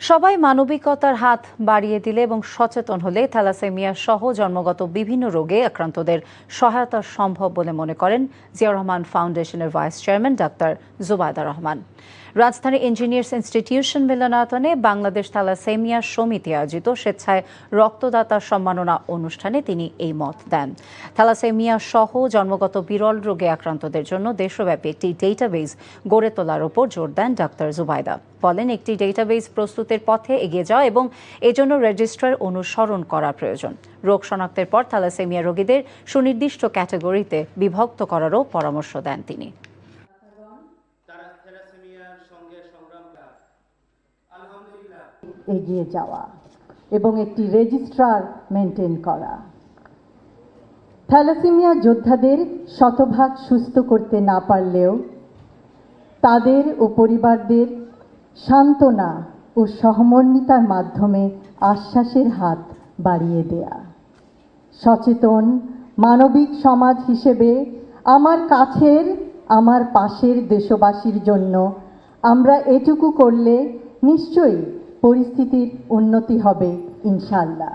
সবাই মানবিকতার হাত বাড়িয়ে দিলে এবং সচেতন হলে থ্যালাসেমিয়া সহ জন্মগত বিভিন্ন রোগে আক্রান্তদের সহায়তা সম্ভব বলে মনে করেন জিয়াউর রহমান ফাউন্ডেশনের vice chairman doctor Zubaida Rahman. রাজধানী ইঞ্জিনিয়ার্স ইনস্টিটিউশন মিলনায়তনে বাংলাদেশ থ্যালাসেমিয়া সমিতি আয়োজিত স্বেচ্ছায় রক্তদাতা সম্মাননা অনুষ্ঠানে তিনি এই মত দেন। থ্যালাসেমিয়া সহ জন্মগত বিরল রোগে আক্রান্তদের জন্য দেশব্যাপী একটি ডেটাবেজ গড়ে তোলার ওপর জোর দেন ডাক্তার জুবায়দা। বলেন, একটি ডেটাবেজ প্রস্তুতের পথে এগিয়ে যাওয়া এবং এজন্য রেজিস্ট্রার অনুসরণ করা প্রয়োজন। রোগ শনাক্তের পর থ্যালাসেমিয়া রোগীদের সুনির্দিষ্ট ক্যাটাগরিতে বিভক্ত করারও পরামর্শ দেন তিনি। এগিয়ে যাওয়া এবং একটি রেজিস্ট্রার মেনটেন করা। থ্যালাসেমিয়া যোদ্ধাদের শতভাগ সুস্থ করতে না পারলেও তাদের ও পরিবারদের সান্ত্বনা ও সহমর্মিতার মাধ্যমে আশ্বাসের হাত বাড়িয়ে দেয়া। সচেতন মানবিক সমাজ হিসেবে আমার কাছের, আমার পাশের দেশবাসীর জন্য আমরা এটুকু করলে নিশ্চয়ই পরিস্থিতির উন্নতি হবে ইনশাআল্লাহ।